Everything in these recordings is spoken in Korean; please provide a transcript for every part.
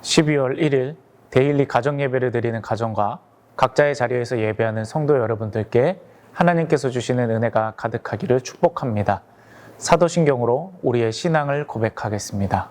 12월 1일 데일리 가정 예배를 드리는 가정과 각자의 자리에서 예배하는 성도 여러분들께 하나님께서 주시는 은혜가 가득하기를 축복합니다. 사도신경으로 우리의 신앙을 고백하겠습니다.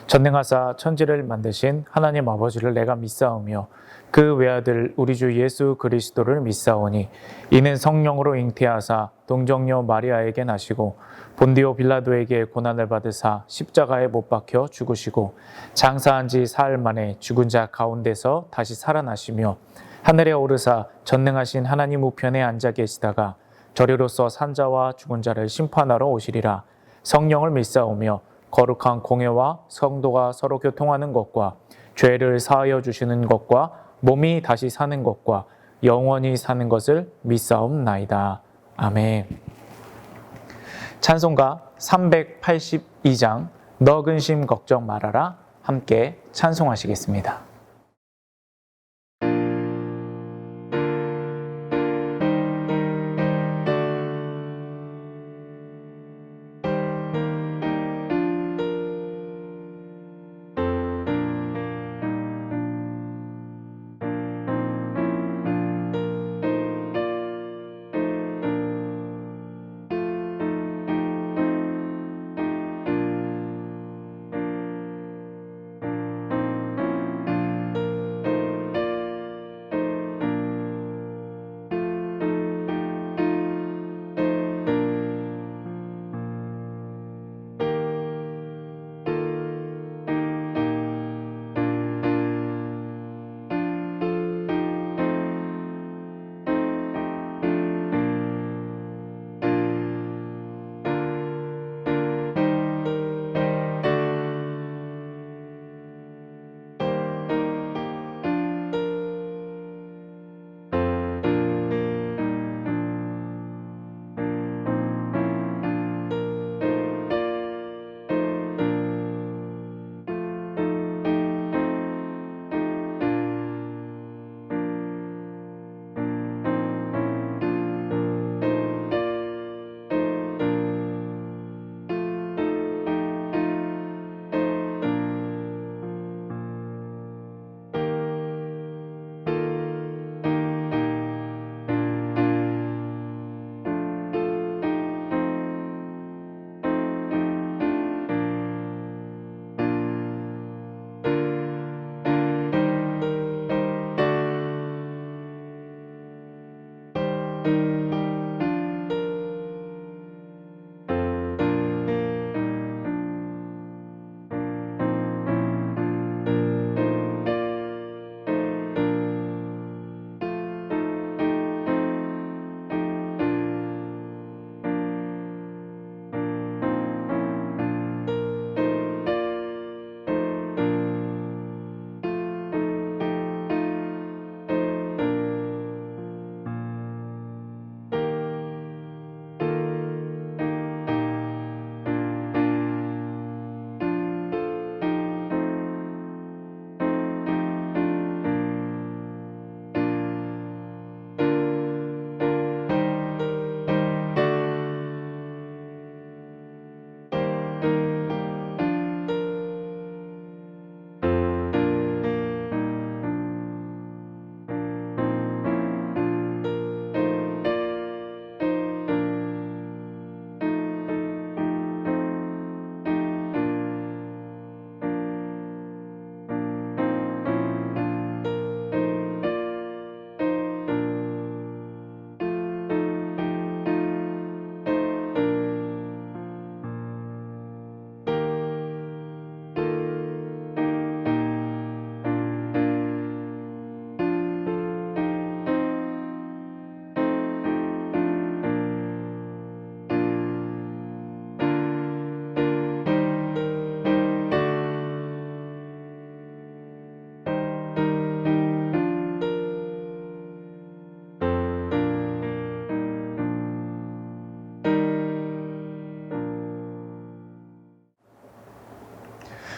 전능하사 천지를 만드신 하나님 아버지를 내가 믿사오며 그 외아들 우리 주 예수 그리스도를 믿사오니 이는 성령으로 잉태하사 동정녀 마리아에게 나시고 본디오 빌라도에게 고난을 받으사 십자가에 못 박혀 죽으시고 장사한 지 사흘 만에 죽은 자 가운데서 다시 살아나시며 하늘에 오르사 전능하신 하나님 우편에 앉아 계시다가 저리로서 산자와 죽은 자를 심판하러 오시리라. 성령을 믿사오며 거룩한 공회와 성도가 서로 교통하는 것과 죄를 사하여 주시는 것과 몸이 다시 사는 것과 영원히 사는 것을 믿사옵나이다. 아멘. 찬송가 382장 너 근심 걱정 말아라 함께 찬송하시겠습니다.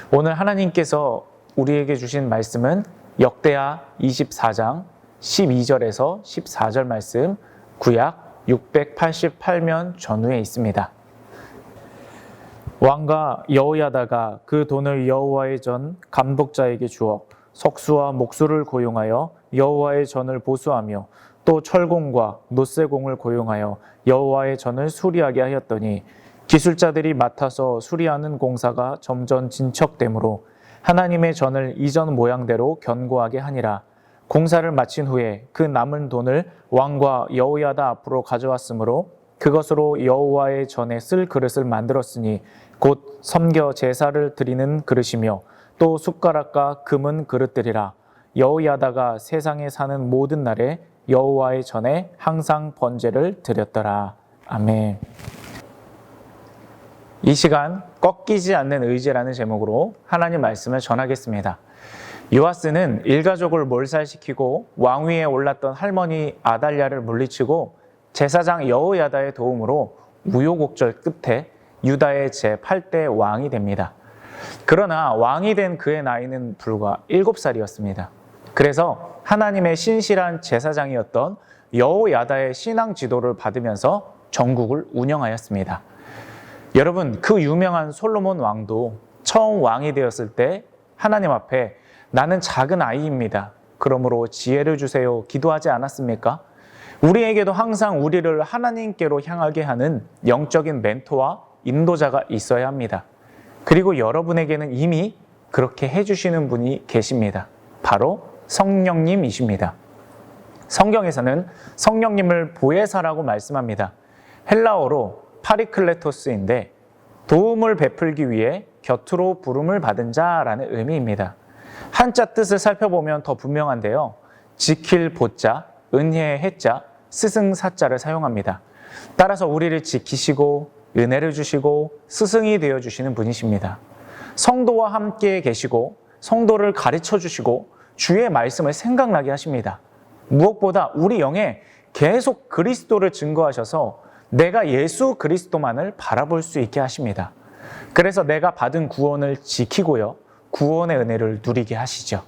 오늘 하나님께서 우리에게 주신 말씀은 역대하 24장 12절에서 14절 말씀, 구약 688면 전후에 있습니다. 왕과 여호야다가 그 돈을 여호와의 전 감독자에게 주어 석수와 목수를 고용하여 여호와의 전을 보수하며 또 철공과 노쇠공을 고용하여 여호와의 전을 수리하게 하였더니 기술자들이 맡아서 수리하는 공사가 점점 진척되므로 하나님의 전을 이전 모양대로 견고하게 하니라. 공사를 마친 후에 그 남은 돈을 왕과 여호야다 앞으로 가져왔으므로 그것으로 여호와의 전에 쓸 그릇을 만들었으니 곧 섬겨 제사를 드리는 그릇이며 또 숟가락과 금은 그릇들이라. 여호야다가 세상에 사는 모든 날에 여호와의 전에 항상 번제를 드렸더라. 아멘. 이 시간 꺾이지 않는 의지라는 제목으로 하나님 말씀을 전하겠습니다. 요아스는 일가족을 몰살시키고 왕위에 올랐던 할머니 아달랴를 물리치고 제사장 여호야다의 도움으로 우여곡절 끝에 유다의 제8대 왕이 됩니다. 그러나 왕이 된 그의 나이는 불과 7살이었습니다. 그래서 하나님의 신실한 제사장이었던 여호야다의 신앙 지도를 받으면서 전국을 운영하였습니다. 여러분, 그 유명한 솔로몬 왕도 처음 왕이 되었을 때 하나님 앞에 나는 작은 아이입니다. 그러므로 지혜를 주세요. 기도하지 않았습니까? 우리에게도 항상 우리를 하나님께로 향하게 하는 영적인 멘토와 인도자가 있어야 합니다. 그리고 여러분에게는 이미 그렇게 해주시는 분이 계십니다. 바로 성령님이십니다. 성경에서는 성령님을 보혜사라고 말씀합니다. 헬라어로 파리클레토스인데 도움을 베풀기 위해 곁으로 부름을 받은 자라는 의미입니다. 한자 뜻을 살펴보면 더 분명한데요. 지킬 보자, 은혜의 해자, 스승 사자를 사용합니다. 따라서 우리를 지키시고 은혜를 주시고 스승이 되어주시는 분이십니다. 성도와 함께 계시고 성도를 가르쳐 주시고 주의 말씀을 생각나게 하십니다. 무엇보다 우리 영에 계속 그리스도를 증거하셔서 내가 예수 그리스도만을 바라볼 수 있게 하십니다. 그래서 내가 받은 구원을 지키고요. 구원의 은혜를 누리게 하시죠.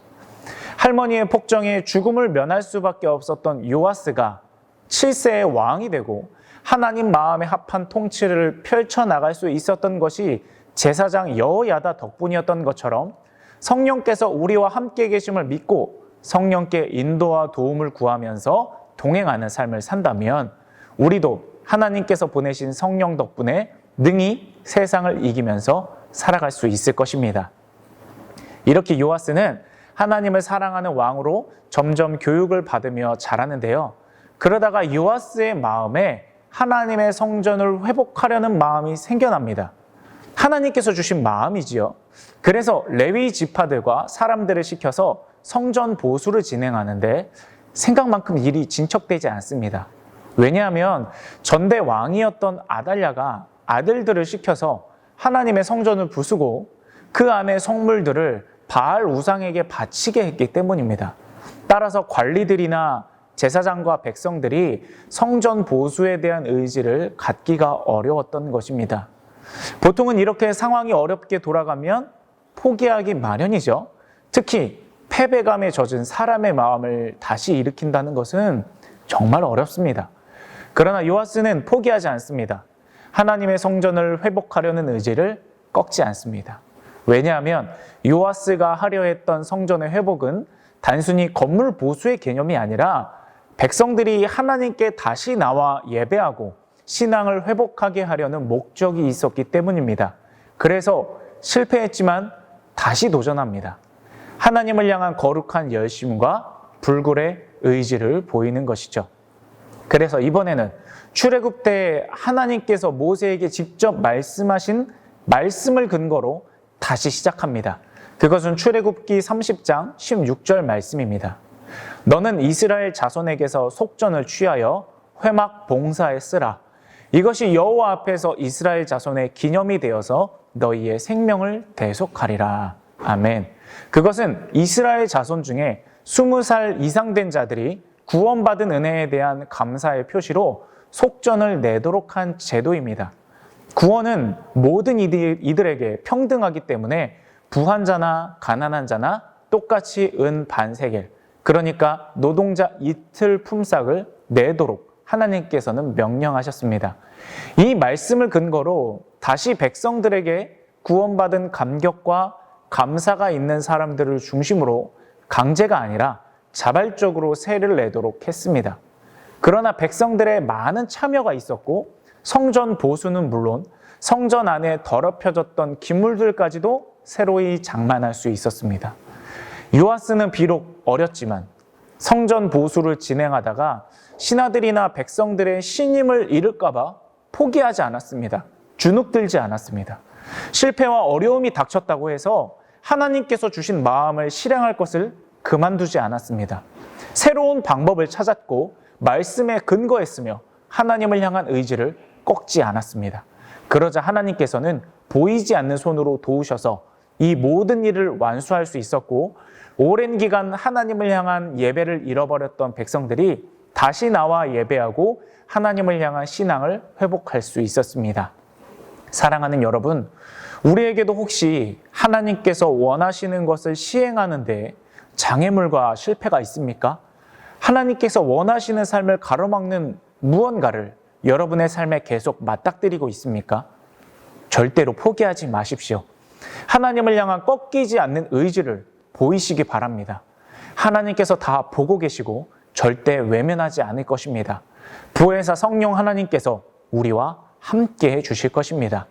할머니의 폭정에 죽음을 면할 수밖에 없었던 요아스가 7세의 왕이 되고 하나님 마음에 합한 통치를 펼쳐나갈 수 있었던 것이 제사장 여호야다 덕분이었던 것처럼 성령께서 우리와 함께 계심을 믿고 성령께 인도와 도움을 구하면서 동행하는 삶을 산다면 우리도 하나님께서 보내신 성령 덕분에 능히 세상을 이기면서 살아갈 수 있을 것입니다. 이렇게 요아스는 하나님을 사랑하는 왕으로 점점 교육을 받으며 자라는데요. 그러다가 요아스의 마음에 하나님의 성전을 회복하려는 마음이 생겨납니다. 하나님께서 주신 마음이지요. 그래서 레위 지파들과 사람들을 시켜서 성전 보수를 진행하는데 생각만큼 일이 진척되지 않습니다. 왜냐하면 전대 왕이었던 아달랴가 아들들을 시켜서 하나님의 성전을 부수고 그 안에 성물들을 바알 우상에게 바치게 했기 때문입니다. 따라서 관리들이나 제사장과 백성들이 성전 보수에 대한 의지를 갖기가 어려웠던 것입니다. 보통은 이렇게 상황이 어렵게 돌아가면 포기하기 마련이죠. 특히 패배감에 젖은 사람의 마음을 다시 일으킨다는 것은 정말 어렵습니다. 그러나 요아스는 포기하지 않습니다. 하나님의 성전을 회복하려는 의지를 꺾지 않습니다. 왜냐하면 요아스가 하려 했던 성전의 회복은 단순히 건물 보수의 개념이 아니라 백성들이 하나님께 다시 나와 예배하고 신앙을 회복하게 하려는 목적이 있었기 때문입니다. 그래서 실패했지만 다시 도전합니다. 하나님을 향한 거룩한 열심과 불굴의 의지를 보이는 것이죠. 그래서 이번에는 출애굽 때 하나님께서 모세에게 직접 말씀하신 말씀을 근거로 다시 시작합니다. 그것은 출애굽기 30장 16절 말씀입니다. 너는 이스라엘 자손에게서 속전을 취하여 회막 봉사에 쓰라. 이것이 여호와 앞에서 이스라엘 자손의 기념이 되어서 너희의 생명을 대속하리라. 아멘. 그것은 이스라엘 자손 중에 20살 이상 된 자들이 구원받은 은혜에 대한 감사의 표시로 속전을 내도록 한 제도입니다. 구원은 모든 이들에게 평등하기 때문에 부한 자나 가난한 자나 똑같이 은 반세겔, 그러니까 노동자 이틀 품삯을 내도록 하나님께서는 명령하셨습니다. 이 말씀을 근거로 다시 백성들에게 구원받은 감격과 감사가 있는 사람들을 중심으로 강제가 아니라 자발적으로 세를 내도록 했습니다. 그러나 백성들의 많은 참여가 있었고 성전 보수는 물론 성전 안에 더럽혀졌던 기물들까지도 새로이 장만할 수 있었습니다. 요아스는 비록 어렸지만 성전 보수를 진행하다가 신하들이나 백성들의 신임을 잃을까 봐 포기하지 않았습니다. 주눅들지 않았습니다. 실패와 어려움이 닥쳤다고 해서 하나님께서 주신 마음을 실행할 것을 그만두지 않았습니다. 새로운 방법을 찾았고 말씀에 근거했으며 하나님을 향한 의지를 꺾지 않았습니다. 그러자 하나님께서는 보이지 않는 손으로 도우셔서 이 모든 일을 완수할 수 있었고 오랜 기간 하나님을 향한 예배를 잃어버렸던 백성들이 다시 나와 예배하고 하나님을 향한 신앙을 회복할 수 있었습니다. 사랑하는 여러분, 우리에게도 혹시 하나님께서 원하시는 것을 시행하는데 장애물과 실패가 있습니까? 하나님께서 원하시는 삶을 가로막는 무언가를 여러분의 삶에 계속 맞닥뜨리고 있습니까? 절대로 포기하지 마십시오. 하나님을 향한 꺾이지 않는 의지를 보이시기 바랍니다. 하나님께서 다 보고 계시고 절대 외면하지 않을 것입니다. 부활사 성령 하나님께서 우리와 함께 해 주실 것입니다.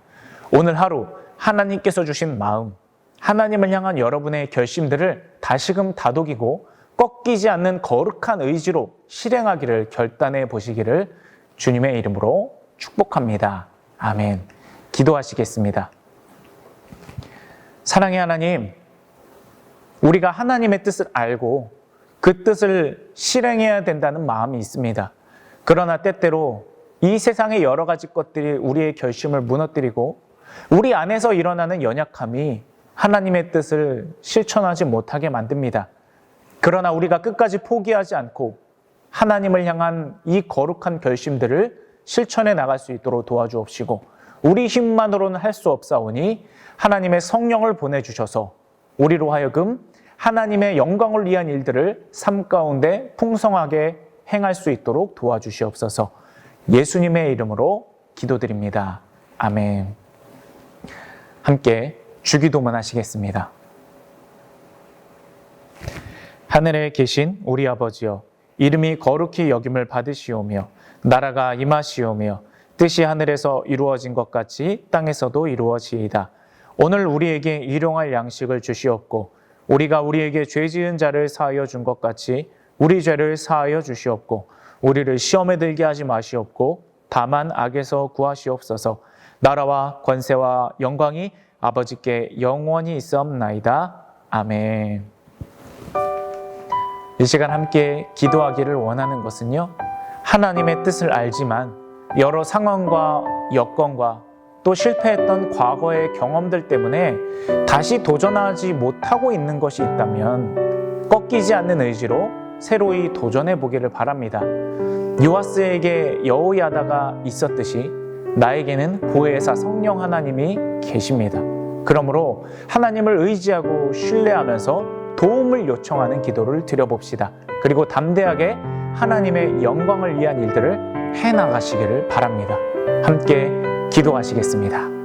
오늘 하루 하나님께서 주신 마음, 하나님을 향한 여러분의 결심들을 다시금 다독이고 꺾이지 않는 거룩한 의지로 실행하기를 결단해 보시기를 주님의 이름으로 축복합니다. 아멘. 기도하시겠습니다. 사랑의 하나님, 우리가 하나님의 뜻을 알고 그 뜻을 실행해야 된다는 마음이 있습니다. 그러나 때때로 이 세상의 여러 가지 것들이 우리의 결심을 무너뜨리고 우리 안에서 일어나는 연약함이 하나님의 뜻을 실천하지 못하게 만듭니다. 그러나 우리가 끝까지 포기하지 않고 하나님을 향한 이 거룩한 결심들을 실천해 나갈 수 있도록 도와주옵시고 우리 힘만으로는 할 수 없사오니 하나님의 성령을 보내주셔서 우리로 하여금 하나님의 영광을 위한 일들을 삶 가운데 풍성하게 행할 수 있도록 도와주시옵소서. 예수님의 이름으로 기도드립니다. 아멘. 함께 주기도문 하시겠습니다. 하늘에 계신 우리 아버지여, 이름이 거룩히 여김을 받으시오며 나라가 임하시오며 뜻이 하늘에서 이루어진 것 같이 땅에서도 이루어지이다. 오늘 우리에게 일용할 양식을 주시옵고 우리가 우리에게 죄 지은 자를 사하여 준 것 같이 우리 죄를 사하여 주시옵고 우리를 시험에 들게 하지 마시옵고 다만 악에서 구하시옵소서. 나라와 권세와 영광이 아버지께 영원히 있사옵나이다. 아멘. 이 시간 함께 기도하기를 원하는 것은요, 하나님의 뜻을 알지만 여러 상황과 여건과 또 실패했던 과거의 경험들 때문에 다시 도전하지 못하고 있는 것이 있다면 꺾이지 않는 의지로 새로이 도전해 보기를 바랍니다. 요아스에게 여호야다가 있었듯이 나에게는 보혜사 성령 하나님이 계십니다. 그러므로 하나님을 의지하고 신뢰하면서 도움을 요청하는 기도를 드려봅시다. 그리고 담대하게 하나님의 영광을 위한 일들을 해나가시기를 바랍니다. 함께 기도하시겠습니다.